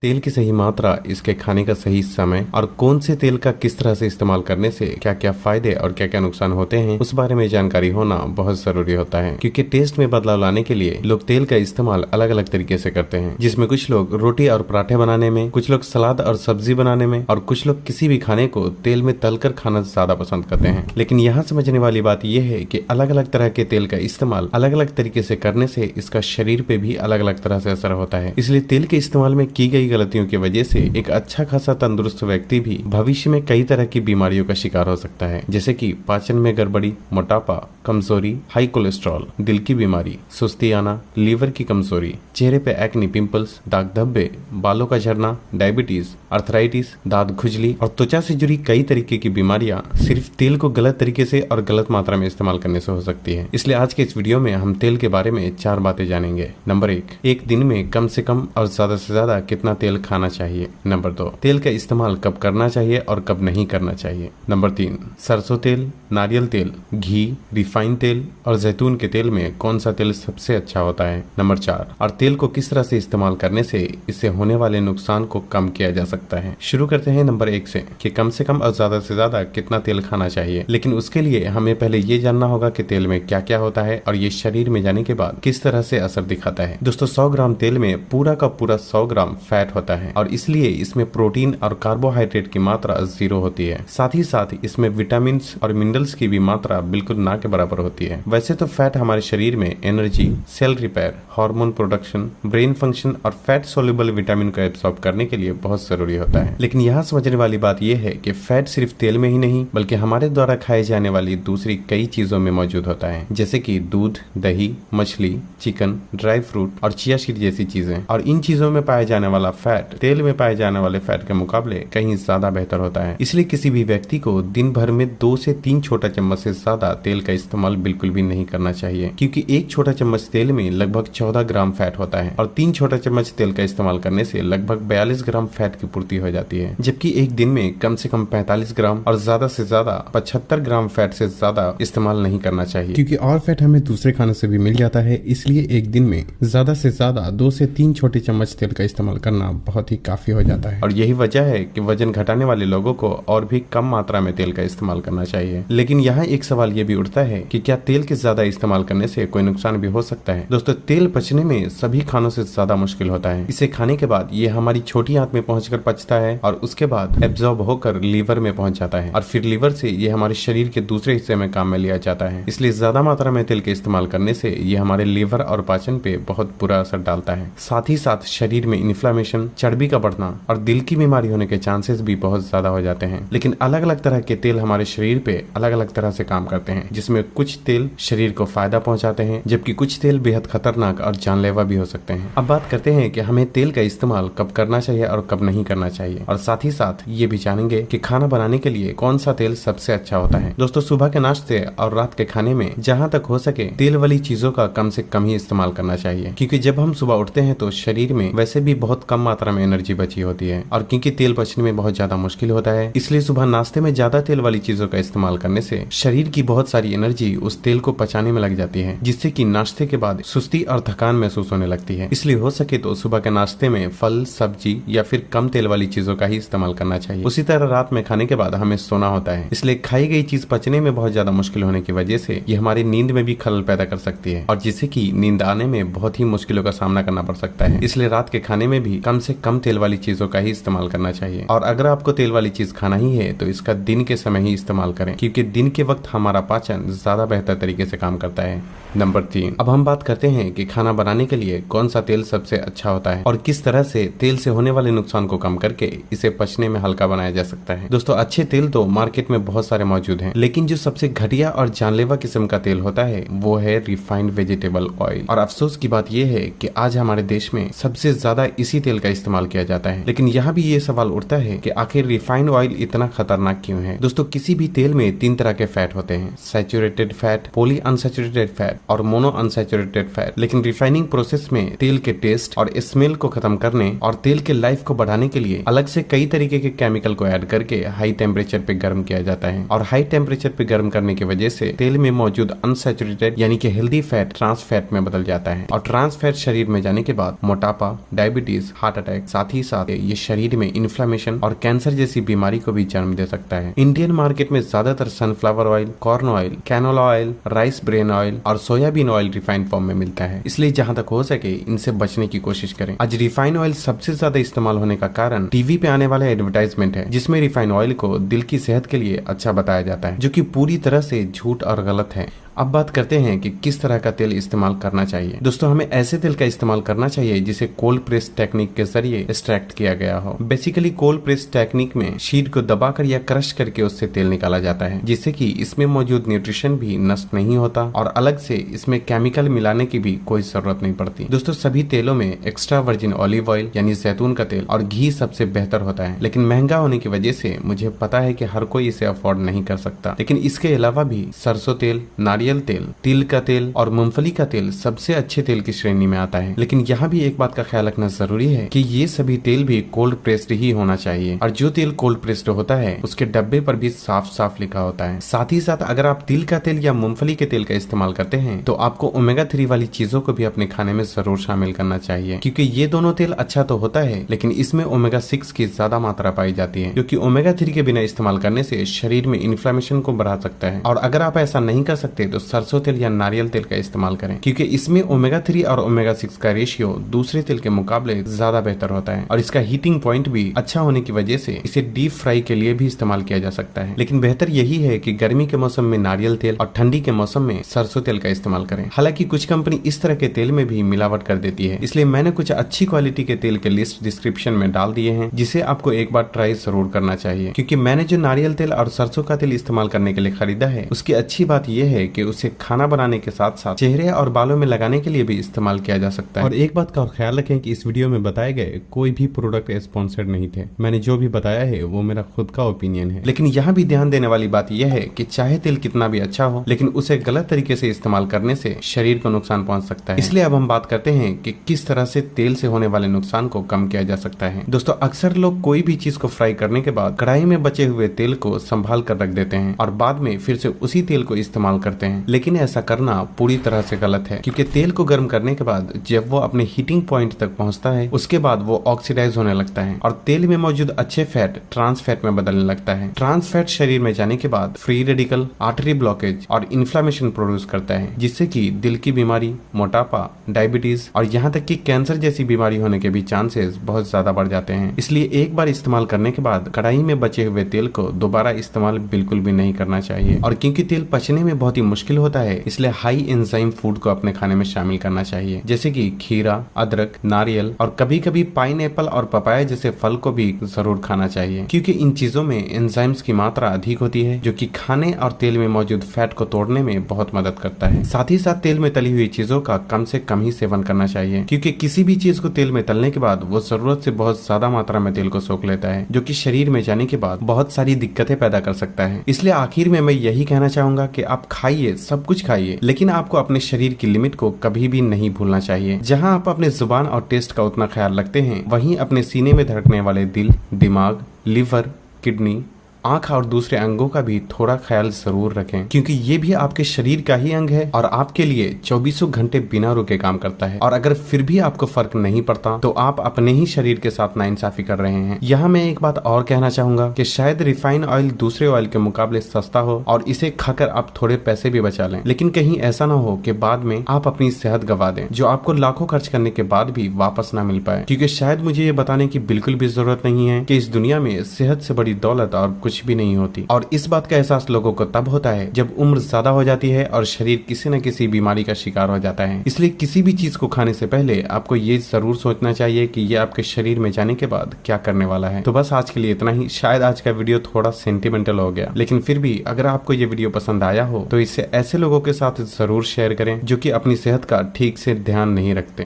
तेल की सही मात्रा, इसके खाने का सही समय और कौन से तेल का किस तरह से इस्तेमाल करने से क्या क्या फायदे और क्या क्या नुकसान होते हैं, उस बारे में जानकारी होना बहुत जरूरी होता है। क्योंकि टेस्ट में बदलाव लाने के लिए लोग तेल का इस्तेमाल अलग अलग तरीके से करते हैं, जिसमें कुछ लोग रोटी और पराठे बनाने में, कुछ लोग सलाद और सब्जी बनाने में और कुछ लोग किसी भी खाने को तेल में तलकर खाना ज्यादा पसंद करते हैं। लेकिन यहाँ समझने वाली बात यह है कि अलग अलग तरह के तेल का इस्तेमाल अलग अलग तरीके से करने से इसका शरीर पे भी अलग अलग तरह से असर होता है। इसलिए तेल के इस्तेमाल में की गई गलतियों की वजह से एक अच्छा खासा तंदुरुस्त व्यक्ति भी भविष्य में कई तरह की बीमारियों का शिकार हो सकता है, जैसे कि पाचन में गड़बड़ी, मोटापा, कमजोरी, हाई कोलेस्ट्रॉल, दिल की बीमारी, सुस्ती आना, लीवर की कमजोरी, चेहरे पे एक्ने, पिंपल्स, दाग धब्बे, बालों का झड़ना, डायबिटीज, अर्थराइटिस, दांत खुजली और त्वचा से जुड़ी कई तरीके की बीमारियां सिर्फ तेल को गलत तरीके से और गलत मात्रा में इस्तेमाल करने से हो सकती है। इसलिए आज के इस वीडियो में हम तेल के बारे में 4 बातें जानेंगे। नंबर 1, एक दिन में कम से कम और ज्यादा से ज्यादा कितना तेल खाना चाहिए। नंबर 2, तेल का इस्तेमाल कब करना चाहिए और कब नहीं करना चाहिए। नंबर 3, सरसों तेल, नारियल तेल, घी, रिफाइंड तेल और जैतून के तेल में कौन सा तेल सबसे अच्छा होता है। नंबर 4, और तेल को किस तरह से इस्तेमाल करने से इससे होने वाले नुकसान को कम किया जा सकता है। शुरू करते हैं नंबर 1 से कि कम से कम और ज्यादा से ज्यादा कितना तेल खाना चाहिए। लेकिन उसके लिए हमें पहले ये जानना होगा कि तेल में क्या क्या होता है और ये शरीर में जाने के बाद किस तरह से असर दिखाता है। दोस्तों, 100 ग्राम तेल में पूरा का पूरा 100 ग्राम फैट होता है और इसलिए इसमें प्रोटीन और कार्बोहाइड्रेट की मात्रा 0 होती है। साथ ही साथ इसमें विटामिन और मिनरल्स की भी मात्रा बिल्कुल ना के बराबर होती है। वैसे तो फैट हमारे शरीर में energy, cell repair, hormone production, brain function और फैट सोल्यूबल विटामिन को एब्सॉर्ब करने के लिए बहुत जरूरी होता है। लेकिन यहाँ समझने वाली बात यह है कि फैट सिर्फ तेल में ही नहीं बल्कि हमारे द्वारा खाए जाने वाली दूसरी कई चीजों में मौजूद होता है, जैसे कि दूध, दही, मछली, चिकन, ड्राई फ्रूट और चिया सीड जैसी चीजें। और इन चीजों में पाया जाने वाला फैट तेल में पाए जाने वाले फैट के मुकाबले कहीं ज्यादा बेहतर होता है। इसलिए किसी भी व्यक्ति को दिन भर में 2 से 3 छोटा चम्मच से ज्यादा तेल का इस्तेमाल बिल्कुल भी नहीं करना चाहिए, क्योंकि एक छोटा चम्मच तेल में लगभग 14 ग्राम फैट होता है और 3 छोटा चम्मच तेल का इस्तेमाल करने से लगभग 42 ग्राम फैट की पूर्ति हो जाती है। जबकि एक दिन में कम से कम 45 ग्राम और ज्यादा से ज्यादा 75 ग्राम फैट से ज्यादा इस्तेमाल नहीं करना चाहिए, क्योंकि और फैट हमें दूसरे खाने से भी मिल जाता है। इसलिए एक दिन में ज्यादा से ज्यादा 2 से 3 छोटे चम्मच तेल का इस्तेमाल करना बहुत ही काफी हो जाता है। और यही वजह है कि वजन घटाने वाले लोगों को और भी कम मात्रा में तेल का इस्तेमाल करना चाहिए। लेकिन यहाँ एक सवाल ये भी उठता है कि क्या तेल के ज्यादा इस्तेमाल करने से कोई नुकसान भी हो सकता है। दोस्तों, तेल पचने में सभी खानों से ज्यादा मुश्किल होता है। इसे खाने के बाद ये हमारी छोटी आंत में पहुंचकर पचता है और उसके बाद एब्जॉर्ब होकर लीवर में पहुंच जाता है और फिर लीवर से ये हमारे शरीर के दूसरे हिस्से में काम में लिया जाता है। इसलिए ज्यादा मात्रा में तेल के इस्तेमाल करने से ये हमारे लीवर और पाचन पे बहुत बुरा असर डालता है। साथ ही साथ शरीर में इन्फ्लेमेशन, चर्बी का बढ़ना और दिल की बीमारी होने के चांसेस भी बहुत ज्यादा हो जाते हैं। लेकिन अलग अलग तरह के तेल हमारे शरीर पे अलग अलग तरह से काम करते हैं, जिसमें कुछ तेल शरीर को फायदा पहुंचाते हैं जबकि कुछ तेल बेहद खतरनाक और जानलेवा भी हो सकते हैं। अब बात करते हैं कि हमें तेल का इस्तेमाल कब करना चाहिए और कब नहीं करना चाहिए, और साथ ही साथ ये भी जानेंगे कि खाना बनाने के लिए कौन सा तेल सबसे अच्छा होता है। दोस्तों, सुबह के नाश्ते और रात के खाने में जहाँ तक हो सके तेल वाली चीजों का कम से कम ही इस्तेमाल करना चाहिए, क्योंकि जब हम सुबह उठते हैं तो शरीर में वैसे भी बहुत कम मात्रा में एनर्जी बची होती है और क्योंकि तेल पचने में बहुत ज्यादा मुश्किल होता है, इसलिए सुबह नाश्ते में ज्यादा तेल वाली चीजों का इस्तेमाल करने से शरीर की बहुत सारी एनर्जी उस तेल को पचाने में लग जाती है, जिससे कि नाश्ते के बाद सुस्ती और थकान महसूस होने लगती है। इसलिए हो सके तो सुबह के नाश्ते में फल, सब्जी या फिर कम तेल वाली चीजों का ही इस्तेमाल करना चाहिए। उसी तरह रात में खाने के बाद हमें सोना होता है, इसलिए खाई गई चीज पचने में बहुत ज्यादा मुश्किल होने की वजह से ये हमारी नींद में भी खलल पैदा कर सकती है और जिससे कि नींद आने में बहुत ही मुश्किलों का सामना करना पड़ सकता है। इसलिए रात के खाने में भी कम से कम तेल वाली चीजों का ही इस्तेमाल करना चाहिए। और अगर आपको तेल वाली चीज खाना ही है तो इसका दिन के समय ही इस्तेमाल करें, क्योंकि दिन के वक्त हमारा पाचन ज्यादा बेहतर तरीके से काम करता है। नंबर 3, अब हम बात करते हैं कि खाना बनाने के लिए कौन सा तेल सबसे अच्छा होता है और किस तरह से तेल से होने वाले नुकसान को कम करके इसे पचने में हल्का बनाया जा सकता है। दोस्तों, अच्छे तेल तो मार्केट में बहुत सारे मौजूद हैं, लेकिन जो सबसे घटिया और जानलेवा किस्म का तेल होता है वो है रिफाइंड वेजिटेबल ऑयल। और अफसोस की बात यह है कि आज हमारे देश में सबसे ज्यादा इसी तेल का इस्तेमाल किया जाता है। लेकिन यहाँ भी ये सवाल उठता है कि आखिर रिफाइंड ऑयल इतना खतरनाक क्यों है। दोस्तों, किसी भी तेल में 3 तरह के फैट होते हैं, saturated fat, poly unsaturated fat और मोनो अनसैचुरेटेड फैट। लेकिन रिफाइनिंग प्रोसेस में तेल के टेस्ट और स्मेल को खत्म करने और तेल के लाइफ को बढ़ाने के लिए अलग से कई तरीके के केमिकल को ऐड करके हाई टेम्परेचर पे गर्म किया जाता है और हाई टेम्परेचर पे गर्म करने की वजह से तेल में मौजूद अनसैचुरेटेड यानी कि हेल्दी फैट ट्रांस फैट में बदल जाता है और ट्रांस फैट शरीर में जाने के बाद मोटापा, डायबिटीज, हार्ट हार्ट अटैक, साथ ही साथ ये शरीर में इन्फ्लेमेशन और कैंसर जैसी बीमारी को भी जन्म दे सकता है। इंडियन मार्केट में ज्यादातर sunflower oil, corn oil, canola oil, rice bran oil और सोयाबीन ऑयल रिफाइंड फॉर्म में मिलता है, इसलिए जहां तक हो सके इनसे बचने की कोशिश करें। आज रिफाइंड ऑयल सबसे ज्यादा इस्तेमाल होने का कारण टीवी पे आने वाला एडवर्टाइजमेंट है, जिसमें रिफाइंड ऑयल को दिल की सेहत के लिए अच्छा बताया जाता है, जो कि पूरी तरह से झूठ और गलत है। अब बात करते हैं कि किस तरह का तेल इस्तेमाल करना चाहिए। दोस्तों, हमें ऐसे तेल का इस्तेमाल करना चाहिए जिसे कोल्ड प्रेस टेक्निक के जरिए एक्सट्रैक्ट किया गया हो। बेसिकली कोल्ड प्रेस टेक्निक में शीट को दबाकर या क्रश करके उससे तेल निकाला जाता है, जिससे कि इसमें मौजूद न्यूट्रिशन भी नष्ट नहीं होता और अलग से इसमें केमिकल मिलाने की भी कोई जरूरत नहीं पड़ती। दोस्तों, सभी तेलों में एक्स्ट्रा वर्जिन ऑलिव ऑयल यानी जैतून का तेल और घी सबसे बेहतर होता है, लेकिन महंगा होने की वजह से मुझे पता है कि हर कोई इसे अफोर्ड नहीं कर सकता। लेकिन इसके अलावा भी सरसों तेल, नारियल तेल, तिल का तेल और मूंगफली का तेल सबसे अच्छे तेल की श्रेणी में आता है। लेकिन यहाँ भी एक बात का ख्याल रखना जरूरी है कि ये सभी तेल भी कोल्ड प्रेस्ड ही होना चाहिए, और जो तेल कोल्ड प्रेस्ड होता है उसके डब्बे पर भी साफ साफ लिखा होता है। साथ ही साथ अगर आप तिल का तेल या मूंगफली के तेल का इस्तेमाल करते हैं तो आपको ओमेगा 3 वाली चीजों को भी अपने खाने में जरूर शामिल करना चाहिए, क्योंकि ये दोनों तेल अच्छा तो होता है लेकिन इसमें ओमेगा 6 की ज्यादा मात्रा पाई जाती है, जो कि ओमेगा 3 के बिना इस्तेमाल करने से शरीर में इन्फ्लेमेशन को बढ़ा सकता है। और अगर आप ऐसा नहीं कर सकते तो सरसों तेल या नारियल तेल का इस्तेमाल करें, क्योंकि इसमें ओमेगा 3 और ओमेगा 6 का रेशियो दूसरे तेल के मुकाबले ज्यादा बेहतर होता है, और इसका हीटिंग पॉइंट भी अच्छा होने की वजह से इसे डीप फ्राई के लिए भी इस्तेमाल किया जा सकता है। लेकिन बेहतर यही है कि गर्मी के मौसम में नारियल तेल और ठंडी के मौसम में सरसों तेल का इस्तेमाल करें। हालांकि कुछ कंपनी इस तरह के तेल में भी मिलावट कर देती है, इसलिए मैंने कुछ अच्छी क्वालिटी के तेल के लिस्ट डिस्क्रिप्शन में डाल दिए हैं, जिसे आपको एक बार ट्राई जरूर करना चाहिए। क्योंकि मैंने जो नारियल तेल और सरसों का तेल इस्तेमाल करने के लिए खरीदा है, उसकी अच्छी बात यह है कि उसे खाना बनाने के साथ साथ चेहरे और बालों में लगाने के लिए भी इस्तेमाल किया जा सकता है। और एक बात का और ख्याल रखें कि इस वीडियो में बताए गए कोई भी प्रोडक्ट स्पॉन्सर्ड नहीं थे। मैंने जो भी बताया है वो मेरा खुद का ओपिनियन है। लेकिन यहाँ भी ध्यान देने वाली बात यह है कि चाहे तेल कितना भी अच्छा हो, लेकिन उसे गलत तरीके से इस्तेमाल करने से शरीर को नुकसान पहुंच सकता है। इसलिए अब हम बात करते हैं कि किस तरह से तेल से होने वाले नुकसान को कम किया जा सकता है। दोस्तों, अक्सर लोग कोई भी चीज को फ्राई करने के बाद कढ़ाई में बचे हुए तेल को संभाल कर रख देते हैं और बाद में फिर से उसी तेल को इस्तेमाल करते हैं, लेकिन ऐसा करना पूरी तरह से गलत है। क्योंकि तेल को गर्म करने के बाद जब वो अपने हीटिंग पॉइंट तक पहुंचता है, उसके बाद वो ऑक्सीडाइज होने लगता है और तेल में मौजूद अच्छे फैट ट्रांस फैट में बदलने लगता है। ट्रांस फैट शरीर में जाने के बाद फ्री रेडिकल, आर्टरी ब्लॉकेज और इन्फ्लेमेशन प्रोड्यूस करता है, जिससे कि दिल की बीमारी, मोटापा, डायबिटीज और यहाँ तक कि कैंसर जैसी बीमारी होने के भी चांसेस बहुत ज्यादा बढ़ जाते हैं। इसलिए एक बार इस्तेमाल करने के बाद कढ़ाई में बचे हुए तेल को दोबारा इस्तेमाल बिल्कुल भी नहीं करना चाहिए। और क्योंकि तेल पचने में बहुत ही मुश्किल होता है, इसलिए हाई एंजाइम फूड को अपने खाने में शामिल करना चाहिए, जैसे कि खीरा, अदरक, नारियल और कभी कभी पाइनएप्पल और पपाया जैसे फल को भी जरूर खाना चाहिए, क्योंकि इन चीजों में एंजाइम्स की मात्रा अधिक होती है, जो कि खाने और तेल में मौजूद फैट को तोड़ने में बहुत मदद करता है। साथ ही साथ तेल में तली हुई चीजों का कम से कम ही सेवन करना चाहिए, क्योंकि किसी भी चीज को तेल में तलने के बाद वो जरूरत से बहुत ज्यादा मात्रा में तेल को सोख लेता है, जो कि शरीर में जाने के बाद बहुत सारी दिक्कतें पैदा कर सकता है। इसलिए आखिर में मैं यही कहना चाहूंगा कि आप खाइए, सब कुछ खाइए, लेकिन आपको अपने शरीर की लिमिट को कभी भी नहीं भूलना चाहिए। जहां आप अपने जुबान और टेस्ट का उतना ख्याल रखते हैं, वहीं अपने सीने में धड़कने वाले दिल, दिमाग, लिवर, किडनी, आंख और दूसरे अंगों का भी थोड़ा ख्याल जरूर रखें, क्योंकि ये भी आपके शरीर का ही अंग है और आपके लिए 24 घंटे बिना रुके काम करता है। और अगर फिर भी आपको फर्क नहीं पड़ता तो आप अपने ही शरीर के साथ नाइंसाफी कर रहे हैं। यहाँ मैं एक बात और कहना चाहूंगा कि शायद रिफाइंड ऑयल दूसरे ऑयल के मुकाबले सस्ता हो और इसे खाकर आप थोड़े पैसे भी बचा लें, लेकिन कहीं ऐसा ना हो कि बाद में आप अपनी सेहत गवा दें, जो आपको लाखों खर्च करने के बाद भी वापस ना मिल पाए। क्योंकि शायद मुझे ये बताने की बिल्कुल भी जरूरत नहीं है कि इस दुनिया में सेहत से बड़ी दौलत और कुछ भी नहीं होती, और इस बात का एहसास लोगों को तब होता है जब उम्र ज्यादा हो जाती है और शरीर किसी न किसी बीमारी का शिकार हो जाता है। इसलिए किसी भी चीज को खाने से पहले आपको ये जरूर सोचना चाहिए कि ये आपके शरीर में जाने के बाद क्या करने वाला है। तो बस आज के लिए इतना ही। शायद आज का वीडियो थोड़ा सेंटिमेंटल हो गया, लेकिन फिर भी अगर आपको ये वीडियो पसंद आया हो तो इसे ऐसे लोगों के साथ जरूर शेयर करें जो कि अपनी सेहत का ठीक से ध्यान नहीं रखते।